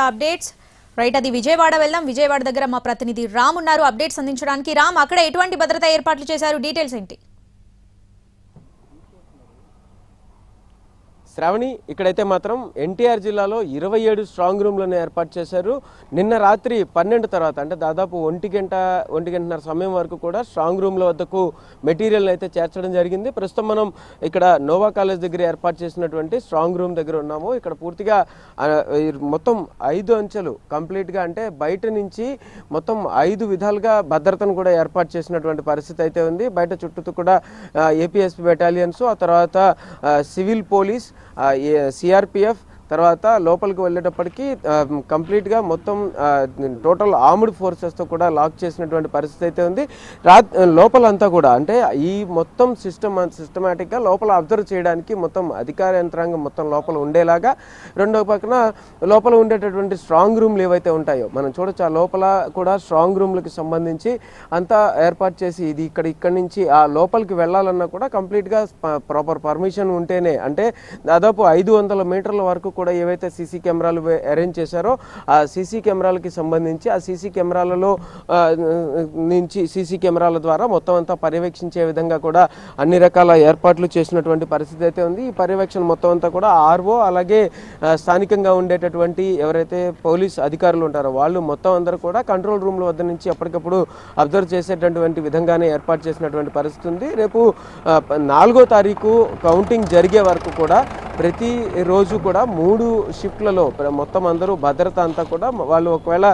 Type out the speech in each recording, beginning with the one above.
Updates right అది విజయవాడ వెళ్దాం. విజయవాడ దగ్గర మా ప్రతినిధి రామ్ ఉన్నారు అప్డేట్స్ అందించడానికి. రామ్, అక్కడ ఎటువంటి భద్రతా ఏర్పాట్లు చేశారు, డీటెయిల్స్ ఏంటి? శ్రావణి, ఇక్కడైతే మాత్రం ఎన్టీఆర్ జిల్లాలో 27 స్ట్రాంగ్ రూమ్లను ఏర్పాటు చేశారు. నిన్న రాత్రి 12 తర్వాత అంటే దాదాపు ఒంటి గంటన్నర సమయం వరకు కూడా స్ట్రాంగ్ రూమ్ల వద్దకు మెటీరియల్ అయితే చేర్చడం జరిగింది. ప్రస్తుతం మనం ఇక్కడ నోవా కాలేజ్ దగ్గర ఏర్పాటు చేసినటువంటి స్ట్రాంగ్ రూమ్ దగ్గర ఉన్నాము. ఇక్కడ పూర్తిగా మొత్తం 5 అంచెలు కంప్లీట్గా అంటే బయట నుంచి మొత్తం 5 విధాలుగా భద్రతను కూడా ఏర్పాటు చేసినటువంటి పరిస్థితి అయితే ఉంది. బయట చుట్టూ కూడా ఏపీఎస్పీ బెటాలియన్స్, ఆ తర్వాత సివిల్ పోలీస్, సిఆర్పిఎఫ్, తర్వాత లోపలికి వెళ్ళేటప్పటికి కంప్లీట్గా మొత్తం టోటల్ ఆర్మ్డ్ ఫోర్సెస్తో కూడా లాక్ చేసినటువంటి పరిస్థితి అయితే ఉంది. లోపలంతా కూడా అంటే ఈ మొత్తం సిస్టమేటిక్గా లోపల అబ్జర్వ్ చేయడానికి మొత్తం అధికార యంత్రాంగం మొత్తం లోపల ఉండేలాగా, రెండో పక్కన లోపల ఉండేటటువంటి స్ట్రాంగ్ రూమ్లు ఏవైతే ఉంటాయో మనం చూడొచ్చు. ఆ లోపల కూడా స్ట్రాంగ్ రూమ్లకి సంబంధించి అంతా ఏర్పాటు చేసి ఇది ఇక్కడి నుంచి ఆ లోపలికి వెళ్ళాలన్నా కూడా కంప్లీట్గా ప్రాపర్ పర్మిషన్ ఉంటేనే, అంటే దాదాపు 500 మీటర్ల వరకు కూడా ఏవైతే సీసీ కెమెరాలు అరేంజ్ చేశారో ఆ సీసీ కెమెరాలకి సంబంధించి ఆ సీసీ కెమెరాలలో నుంచి సీసీ కెమెరాల ద్వారా మొత్తం అంతా పర్యవేక్షించే విధంగా కూడా అన్ని రకాల ఏర్పాట్లు చేసినటువంటి పరిస్థితి అయితే ఉంది. ఈ పర్యవేక్షణ మొత్తం అంతా కూడా ఆర్ఓ అలాగే స్థానికంగా ఉండేటటువంటి ఎవరైతే పోలీస్ అధికారులు ఉంటారో వాళ్ళు మొత్తం అందరూ కూడా కంట్రోల్ రూమ్ల వద్ద నుంచి ఎప్పటికప్పుడు అబ్జర్వ్ చేసేటటువంటి విధంగానే ఏర్పాటు చేసినటువంటి పరిస్థితి ఉంది. రేపు 4వ తారీఖు కౌంటింగ్ జరిగే వరకు కూడా ప్రతి రోజు కూడా 3 షిఫ్ట్లలో మొత్తం అందరూ భద్రత అంతా కూడా వాళ్ళు ఒకవేళ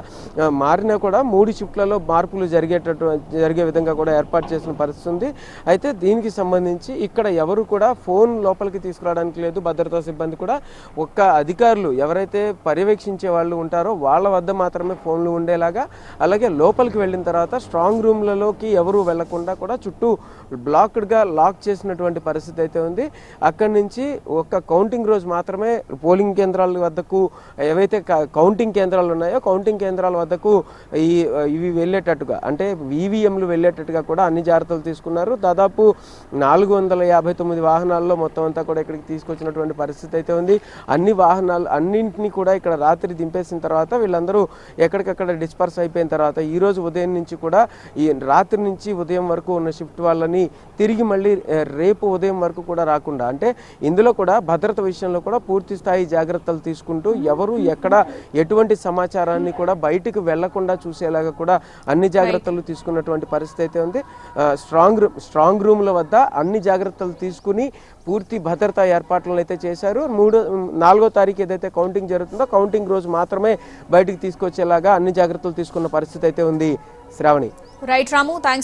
మారినా కూడా 3 షిఫ్ట్లలో మార్పులు జరిగే విధంగా కూడా ఏర్పాటు చేసిన పరిస్థితి ఉంది. అయితే దీనికి సంబంధించి ఇక్కడ ఎవరు కూడా ఫోన్ లోపలికి తీసుకురావడానికి లేదు. భద్రతా సిబ్బంది కూడా ఒక్క అధికారులు ఎవరైతే పర్యవేక్షించే వాళ్ళు ఉంటారో వాళ్ళ వద్ద మాత్రమే ఫోన్లు ఉండేలాగా, అలాగే లోపలికి వెళ్ళిన తర్వాత స్ట్రాంగ్ రూమ్లలోకి ఎవరు వెళ్లకుండా కూడా చుట్టూ బ్లాక్డ్గా లాక్ చేసినటువంటి పరిస్థితి అయితే ఉంది. అక్కడి నుంచి ఒక్క కౌంటింగ్ రోజు మాత్రమే పోలింగ్ కేంద్రాల వద్దకు ఏవైతే కౌంటింగ్ కేంద్రాలు ఉన్నాయో కౌంటింగ్ కేంద్రాల వద్దకు ఇవి వెళ్ళేటట్టుగా అంటే ఈవీఎంలు వెళ్ళేటట్టుగా కూడా అన్ని జాగ్రత్తలు తీసుకున్నారు. దాదాపు 459 వాహనాల్లో మొత్తం అంతా కూడా ఇక్కడికి తీసుకొచ్చినటువంటి పరిస్థితి అయితే ఉంది. అన్ని వాహనాలు అన్నింటినీ కూడా ఇక్కడ రాత్రి దింపేసిన తర్వాత వీళ్ళందరూ ఎక్కడికక్కడ డిస్పర్స్ అయిపోయిన తర్వాత ఈ రోజు ఉదయం నుంచి కూడా ఈ రాత్రి నుంచి ఉదయం వరకు ఉన్న షిఫ్ట్ వాళ్ళని తిరిగి మళ్ళీ రేపు ఉదయం వరకు కూడా రాకుండా, అంటే ఇందులో కూడా భద్రత విషయంలో కూడా పూర్తి స్థాయి జాగ్రత్తలు తీసుకుంటూ ఎవరు ఎక్కడ ఎటువంటి సమాచారాన్ని కూడా బయటకు వెళ్లకుండా చూసేలాగా కూడా అన్ని జాగ్రత్తలు తీసుకున్నటువంటి పరిస్థితి అయితే ఉంది. స్ట్రాంగ్ రూమ్ల వద్ద అన్ని జాగ్రత్తలు తీసుకుని పూర్తి భద్రతా ఏర్పాట్లను అయితే చేశారు. 4వ తారీఖు ఏదైతే కౌంటింగ్ జరుగుతుందో కౌంటింగ్ రోజు మాత్రమే బయటకు తీసుకొచ్చేలాగా అన్ని జాగ్రత్తలు తీసుకున్న పరిస్థితి అయితే ఉంది. శ్రావణి. రైట్ రాము, థాంక్స్.